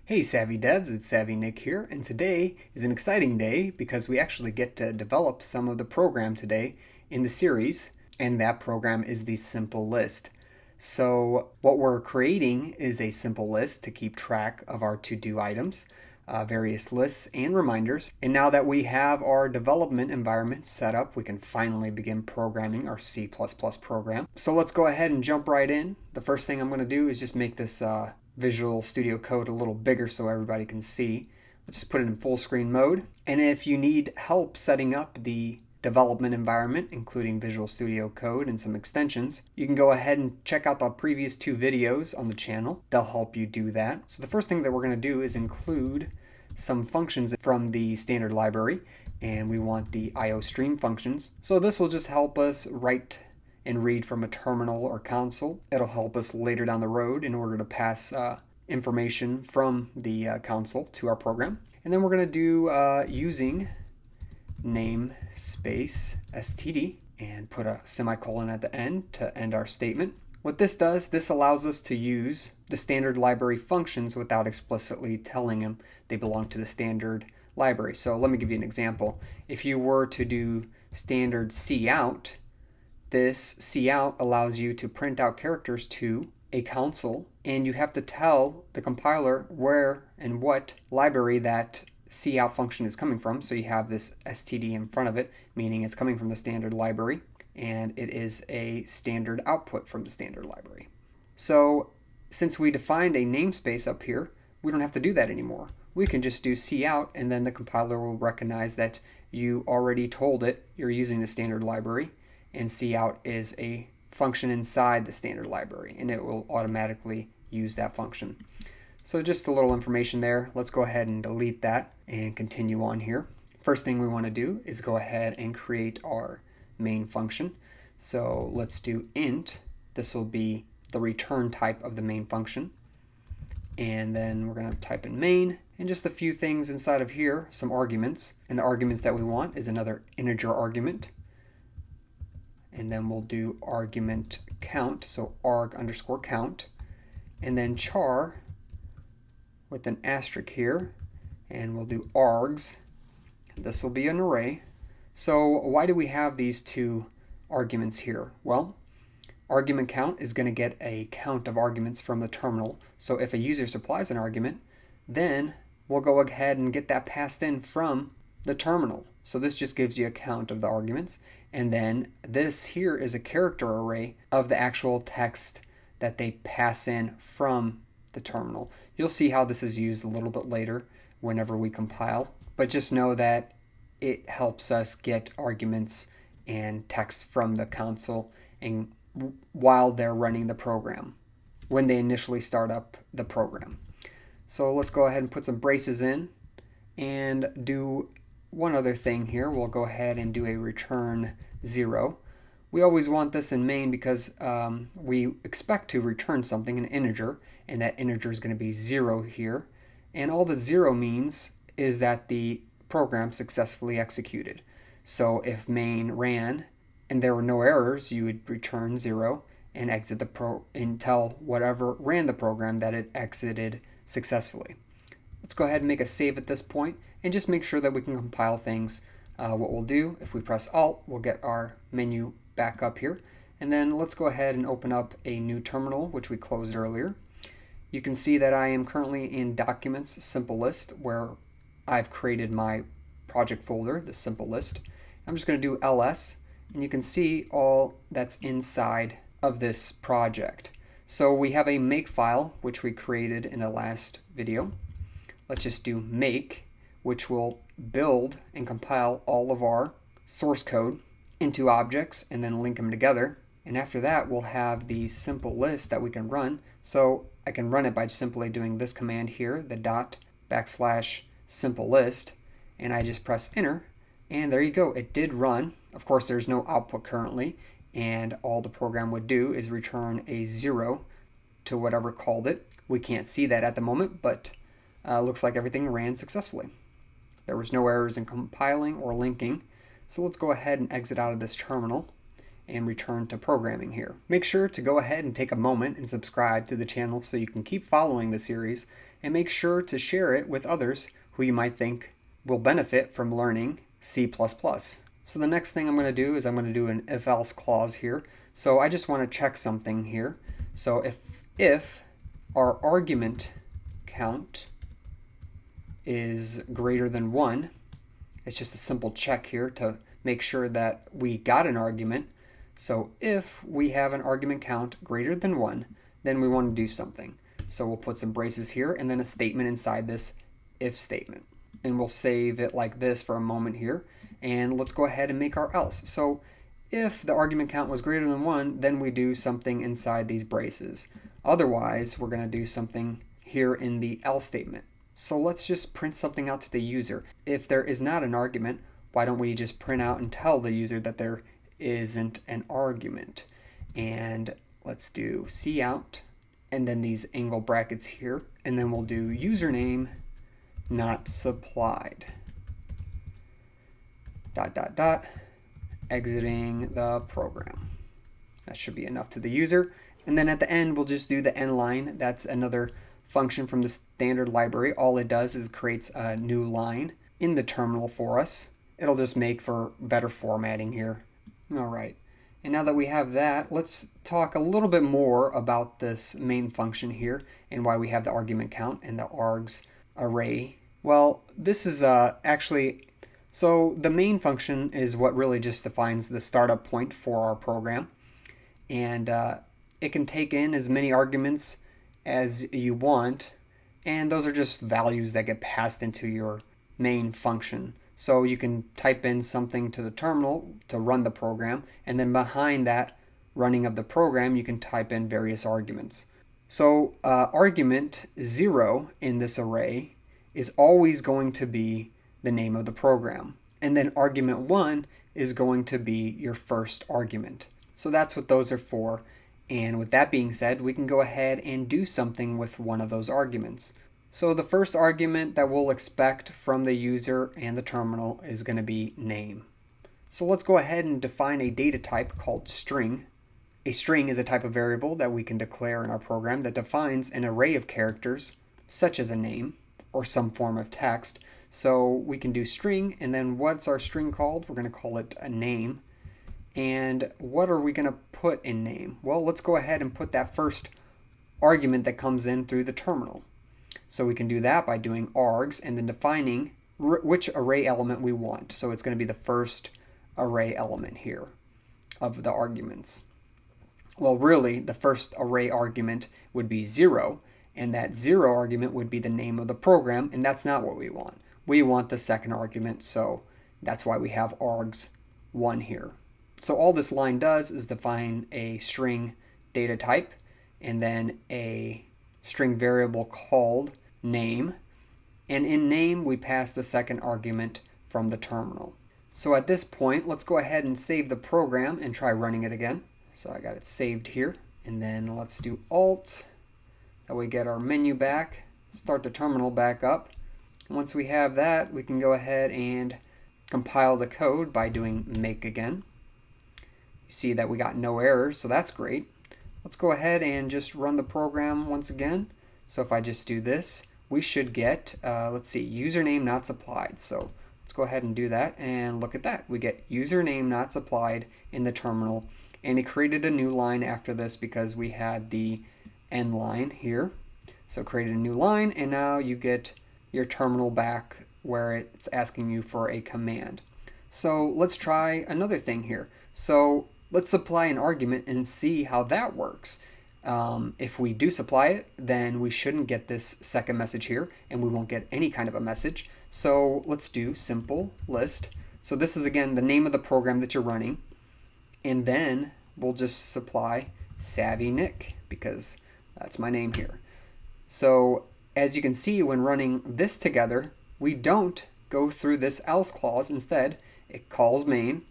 Hey Savvy Devs, it's Savvy Nick here, and today is an exciting day because we actually get to develop some of the program today in the series, and that program is the simple list. So what we're creating is a simple list to keep track of our to-do items, various lists and reminders. And now that we have our development environment set up, we can finally begin programming our C++ program. So let's go ahead and jump right in. The first thing I'm going to do is just make this Visual Studio Code a little bigger so everybody can see. Let's just put it in full screen mode. And if you need help setting up the development environment, including Visual Studio Code and some extensions, you can go ahead and check out the previous two videos on the channel. They'll help you do that. So the first thing that we're going to do is include some functions from the standard library, and we want the IOStream functions. So this will just help us write and read from a terminal or console. It'll help us later down the road in order to pass information from the console to our program. And then we're going to do using namespace std and put a semicolon at the end to end our statement. What this does, this allows us to use the standard library functions without explicitly telling them they belong to the standard library. So let me give you an example. If you were to do standard cout, this cout allows you to print out characters to a console, and you have to tell the compiler where and what library that cout function is coming from. So you have this std in front of it, meaning it's coming from the standard library, and it is a standard output from the standard library. So since we defined a namespace up here, we don't have to do that anymore. We can just do cout, and then the compiler will recognize that you already told it you're using the standard library, and cout is a function inside the standard library, and it will automatically use that function. So just a little information there. Let's go ahead and delete that and continue on here. First thing we want to do is go ahead and create our main function. So let's do int. This will be the return type of the main function. And then we're going to type in main, and just a few things inside of here, some arguments. And the arguments that we want is another integer argument. And then we'll do argument count, so arg_count, and then char with an asterisk here, and we'll do args. This will be an array. So why do we have these two arguments here? Well, argument count is going to get a count of arguments from the terminal. So if a user supplies an argument, then we'll go ahead and get that passed in from the terminal. So this just gives you a count of the arguments. And then this here is a character array of the actual text that they pass in from the terminal. You'll see how this is used a little bit later whenever we compile, but just know that it helps us get arguments and text from the console and while they're running the program, when they initially start up the program. So let's go ahead and put some braces in and do one other thing here. We'll go ahead and do a return 0. We always want this in main because we expect to return something, an integer, and that integer is going to be 0 here. And all the 0 means is that the program successfully executed. So if main ran and there were no errors, you would return 0 and exit the and tell whatever ran the program that it exited successfully. Let's go ahead and make a save at this point and just make sure that we can compile things. What we'll do, if we press Alt, we'll get our menu back up here. And then let's go ahead and open up a new terminal, which we closed earlier. You can see that I am currently in Documents Simple List, where I've created my project folder, the Simple List. I'm just going to do ls, and you can see all that's inside of this project. So we have a make file, which we created in the last video. Let's just do make, which will build and compile all of our source code into objects and then link them together. And after that, we'll have the simple list that we can run. So I can run it by simply doing this command here, the /simple list, and I just press enter, and there you go. It did run. Of course, there's no output currently, and all the program would do is return a 0 to whatever called it. We can't see that at the moment, but looks like everything ran successfully. There was no errors in compiling or linking. So let's go ahead and exit out of this terminal and return to programming here. Make sure to go ahead and take a moment and subscribe to the channel so you can keep following the series and make sure to share it with others who you might think will benefit from learning C++. So the next thing I'm going to do is I'm going to do an if-else clause here. So I just want to check something here. So if our argument count is greater than 1, it's just a simple check here to make sure that we got an argument. So if we have an argument count greater than 1, then we want to do something. So we'll put some braces here and then a statement inside this if statement. And we'll save it like this for a moment here. And let's go ahead and make our else. So if the argument count was greater than 1, then we do something inside these braces. Otherwise, we're going to do something here in the else statement. So let's just print something out to the user. If there is not an argument, why don't we just print out and tell the user that there isn't an argument? And let's do cout, and then these angle brackets here, and then we'll do username not supplied. ... exiting the program. That should be enough to the user. And then at the end, we'll just do the end line. That's another function from the standard library. All it does is creates a new line in the terminal for us. It'll just make for better formatting here. All right. And now that we have that, let's talk a little bit more about this main function here and why we have the argument count and the args array. Well, this is so the main function is what really just defines the startup point for our program. And it can take in as many arguments as you want. And those are just values that get passed into your main function. So you can type in something to the terminal to run the program. And then behind that running of the program, you can type in various arguments. So argument 0 in this array is always going to be the name of the program. And then argument 1 is going to be your first argument. So that's what those are for. And with that being said, we can go ahead and do something with one of those arguments. So the first argument that we'll expect from the user and the terminal is going to be name. So let's go ahead and define a data type called string. A string is a type of variable that we can declare in our program that defines an array of characters, such as a name or some form of text. So we can do string, and then what's our string called? We're going to call it a name. And what are we going to put in name? Well, let's go ahead and put that first argument that comes in through the terminal. So we can do that by doing args and then defining which array element we want. So it's going to be the first array element here of the arguments. Well, really, the first array argument would be 0, and that 0 argument would be the name of the program, and that's not what we want. We want the second argument, so that's why we have args 1 here. So all this line does is define a string data type and then a string variable called name. And in name, we pass the second argument from the terminal. So at this point, let's go ahead and save the program and try running it again. So I got it saved here. And then let's do Alt. That way we get our menu back, start the terminal back up. Once we have that, we can go ahead and compile the code by doing make again. You see that we got no errors, so that's great. Let's go ahead and just run the program once again. So if I just do this, we should get, let's see, username not supplied. So let's go ahead and do that, and look at that. We get username not supplied in the terminal, and it created a new line after this because we had the end line here. So created a new line, and now you get your terminal back where it's asking you for a command. So let's try another thing here. So let's supply an argument and see how that works. If we do supply it, then we shouldn't get this second message here, and we won't get any kind of a message. So let's do simple list. So this is again the name of the program that you're running, and then we'll just supply Savvy Nick because that's my name here. So as you can see, when running this together, we don't go through this else clause. Instead, it calls main,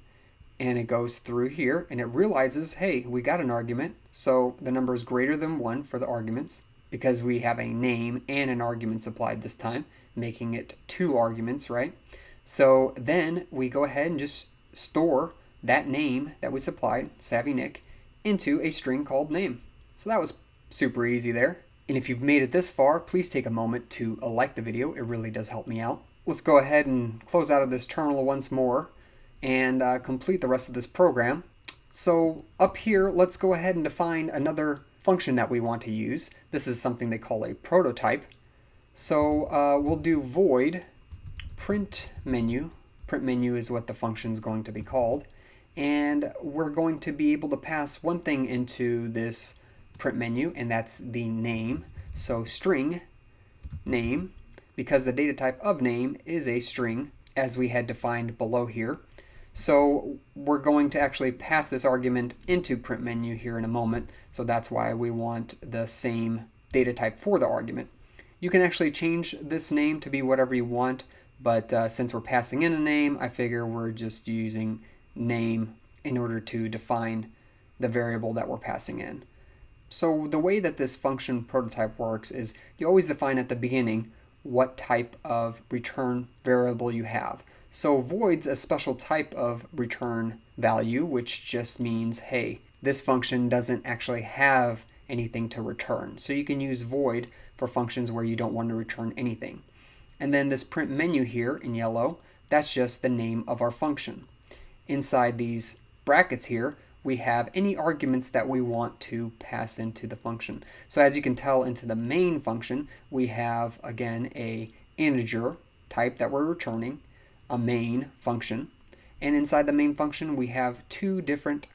and it goes through here, and it realizes, hey, we got an argument, so the number is greater than 1 for the arguments, because we have a name and an argument supplied this time, making it 2 arguments, right? So then we go ahead and just store that name that we supplied, Savvy Nick, into a string called name. So that was super easy there. And if you've made it this far, please take a moment to like the video. It really does help me out. Let's go ahead and close out of this terminal once more and complete the rest of this program. So up here, let's go ahead and define another function that we want to use. This is something they call a prototype. So we'll do void print menu. Print menu is what the function is going to be called. And we're going to be able to pass one thing into this print menu, and that's the name. So string name, because the data type of name is a string, as we had defined below here. So we're going to actually pass this argument into print menu here in a moment. So that's why we want the same data type for the argument. You can actually change this name to be whatever you want, but since we're passing in a name, I figure we're just using name in order to define the variable that we're passing in. So the way that this function prototype works is you always define at the beginning what type of return variable you have. So void's a special type of return value, which just means, hey, this function doesn't actually have anything to return. So you can use void for functions where you don't want to return anything. And then this print menu here in yellow, that's just the name of our function. Inside these brackets here, we have any arguments that we want to pass into the function. So as you can tell, into the main function, we have, again, a integer type that we're returning, a main function. And inside the main function, we have two different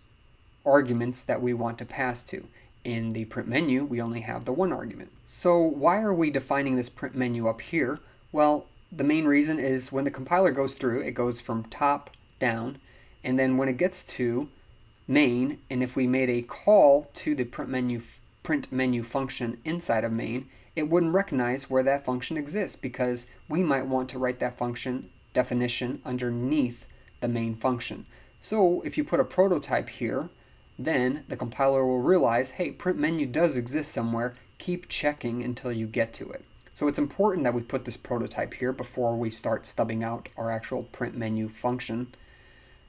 arguments that we want to pass to. In the print menu, we only have the one argument. So why are we defining this print menu up here? Well, the main reason is when the compiler goes through, it goes from top down, and then when it gets to main, and if we made a call to the print menu function inside of main, it wouldn't recognize where that function exists because we might want to write that function definition underneath the main function. So if you put a prototype here, then the compiler will realize, hey, print menu does exist somewhere, keep checking until you get to it. So it's important that we put this prototype here before we start stubbing out our actual print menu function.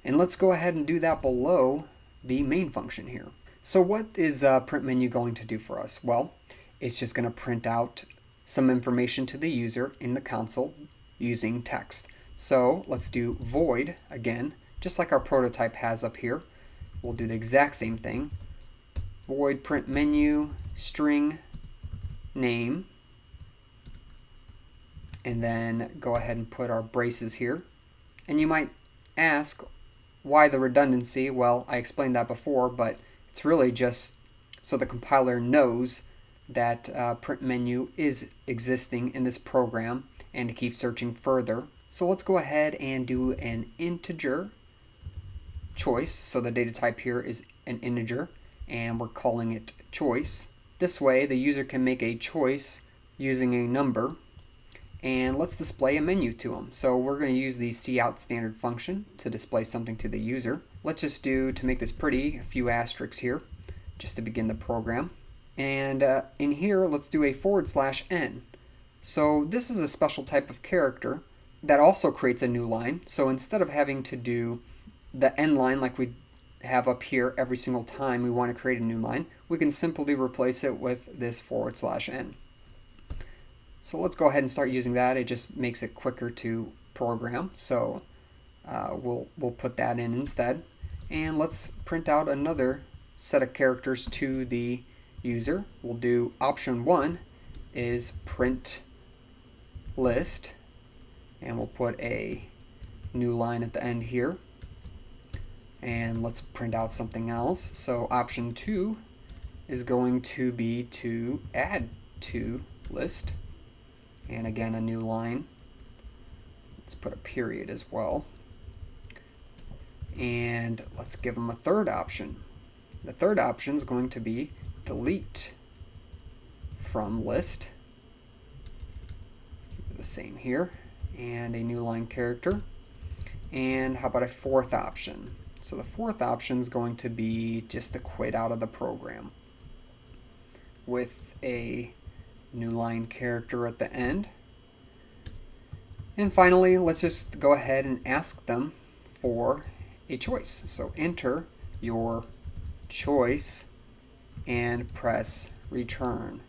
And let's go ahead and do that below the main function here. So what is print menu going to do for us? Well, it's just going to print out some information to the user in the console using text. So let's do void again, just like our prototype has up here. We'll do the exact same thing. Void print menu string name, and then go ahead and put our braces here. And you might ask, why the redundancy? Well, I explained that before, but it's really just so the compiler knows that print menu is existing in this program and to keep searching further. So let's go ahead and do an integer choice. So the data type here is an integer, and we're calling it choice. This way, the user can make a choice using a number, and let's display a menu to them. So we're going to use the cout standard function to display something to the user. Let's just do, to make this pretty, a few asterisks here, just to begin the program. And in here, let's do a /n. So this is a special type of character that also creates a new line. So instead of having to do the end line like we have up here every single time we want to create a new line, we can simply replace it with this /n. So let's go ahead and start using that. It just makes it quicker to program. So we'll put that in instead. And let's print out another set of characters to the user. We'll do option 1 is print list, and we'll put a new line at the end here. And let's print out something else. So option 2 is going to be to add to list. And again, a new line. Let's put a period as well. And let's give them a third option. The third option is going to be delete from list. The same here. And a new line character. And how about a fourth option? So the fourth option is going to be just to quit out of the program with a new line character at the end. And finally, let's just go ahead and ask them for a choice. So enter your choice and press return.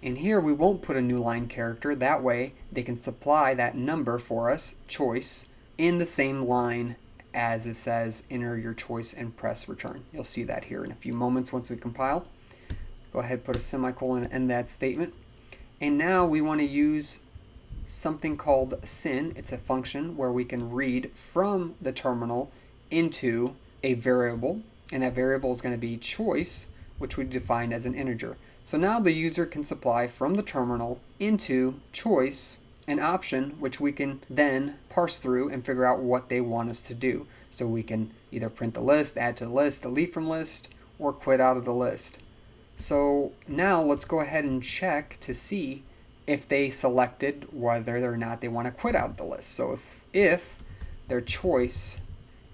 And here we won't put a new line character. That way they can supply that number for us, choice, in the same line as it says enter your choice and press return. You'll see that here in a few moments once we compile. Go ahead, put a semicolon and end that statement. And now we want to use something called sin. It's a function where we can read from the terminal into a variable, and that variable is going to be choice, which we define as an integer. So now the user can supply from the terminal into choice an option which we can then parse through and figure out what they want us to do. So we can either print the list, add to the list, delete from list, or quit out of the list. So now let's go ahead and check to see if they selected whether or not they want to quit out of the list. So if their choice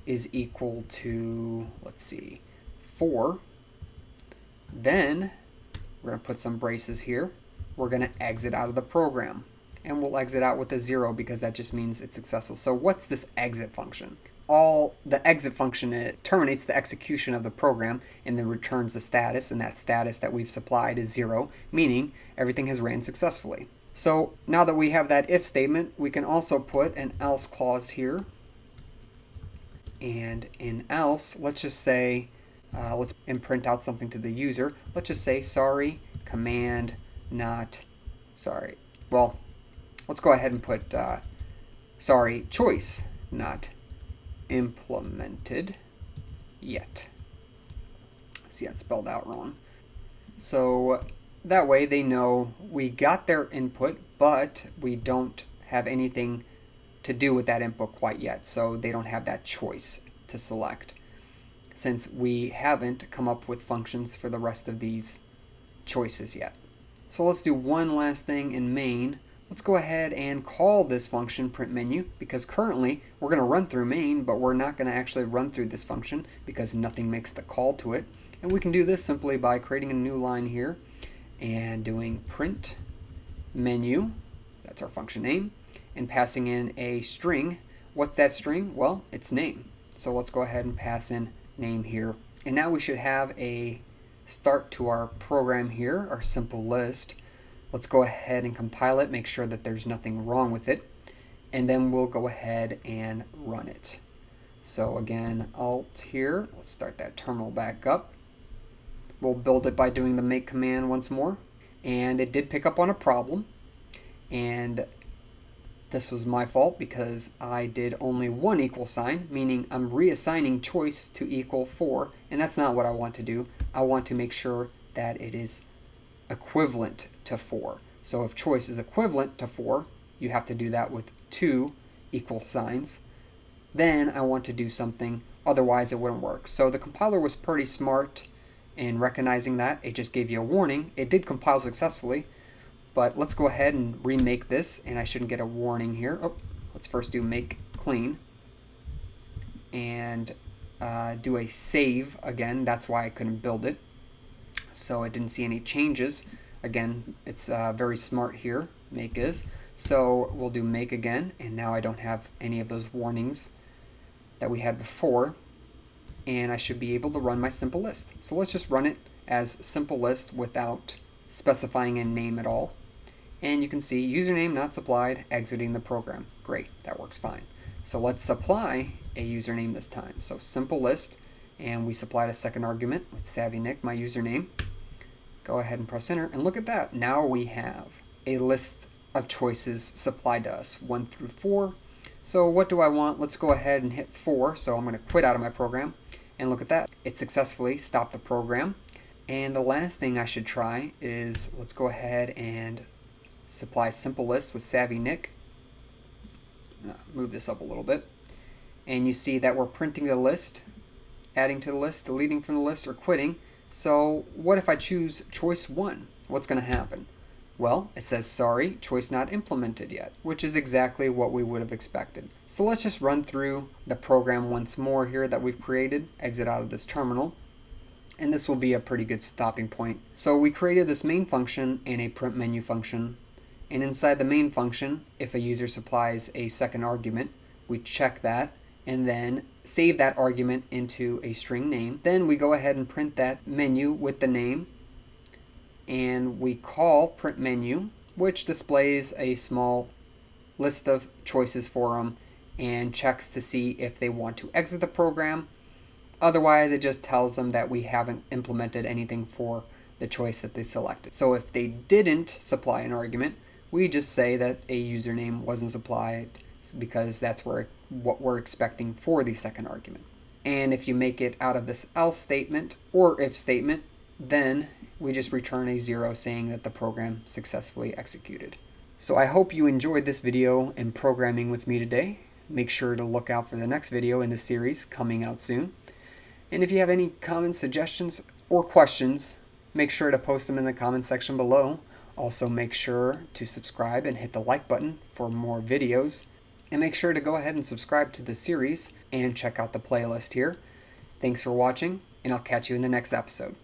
is equal to, let's see, 4, then we're going to put some braces here. We're going to exit out of the program. And we'll exit out with a 0 because that just means it's successful. So what's this exit function? The exit function, it terminates the execution of the program and then returns the status, and that status that we've supplied is 0, meaning everything has ran successfully. So now that we have that if statement, we can also put an else clause here. And in else, let's just say, let's print out something to the user. Let's just say sorry, command not, sorry. Well, let's go ahead and put sorry, choice not implemented yet. See, that's spelled out wrong. So that way they know we got their input, but we don't have anything to do with that input quite yet. So they don't have that choice to select, since we haven't come up with functions for the rest of these choices yet. So let's do one last thing in main. Let's go ahead and call this function print menu, because currently we're going to run through main, but we're not going to actually run through this function because nothing makes the call to it. And we can do this simply by creating a new line here and doing print menu, that's our function name, and passing in a string. What's that string? Well, it's name. So let's go ahead and pass in name here. And now we should have a start to our program here, our simple list. Let's go ahead and compile it, make sure that there's nothing wrong with it, and then we'll go ahead and run it. So again, Alt here, let's start that terminal back up. We'll build it by doing the make command once more, and it did pick up on a problem, and this was my fault because I did only one equal sign, meaning I'm reassigning choice to equal 4, and that's not what I want to do. I want to make sure that it is equivalent to 4. So if choice is equivalent to 4, you have to do that with 2 equal signs. Then I want to do something, otherwise it wouldn't work. So the compiler was pretty smart in recognizing that. It just gave you a warning. It did compile successfully, but let's go ahead and remake this, and I shouldn't get a warning here. Oh, let's first do make clean and do a save again. That's why I couldn't build it. So I didn't see any changes. Again, it's very smart here, make is. So we'll do make again, and now I don't have any of those warnings that we had before, and I should be able to run my simple list. So let's just run it as simple list without specifying a name at all. And you can see username not supplied, exiting the program. Great, that works fine. So let's supply a username this time. So simple list, and we supplied a second argument with SavvyNick, my username. Go ahead and press enter, and look at that. Now we have a list of choices supplied to us, 1 through 4. So what do I want? Let's go ahead and hit 4. So I'm going to quit out of my program, and look at that. It successfully stopped the program. And the last thing I should try is, let's go ahead and supply simple list with SavvyNick. Move this up a little bit. And you see that we're printing the list, adding to the list, deleting from the list, or quitting. So what if I choose choice 1? What's going to happen? Well, it says sorry, choice not implemented yet, which is exactly what we would have expected. So let's just run through the program once more here that we've created, exit out of this terminal, and this will be a pretty good stopping point. So we created this main function and a print menu function, and inside the main function, if a user supplies a second argument, we check that and then save that argument into a string name. Then we go ahead and print that menu with the name, and we call print menu, which displays a small list of choices for them and checks to see if they want to exit the program. Otherwise, it just tells them that we haven't implemented anything for the choice that they selected. So if they didn't supply an argument, we just say that a username wasn't supplied because that's what we're expecting for the second argument. And if you make it out of this else statement or if statement, then we just return a 0 saying that the program successfully executed. So I hope you enjoyed this video and programming with me today. Make sure to look out for the next video in this series coming out soon. And if you have any comments, suggestions, or questions, make sure to post them in the comment section below. Also make sure to subscribe and hit the like button for more videos. And make sure to go ahead and subscribe to the series and check out the playlist here. Thanks for watching, and I'll catch you in the next episode.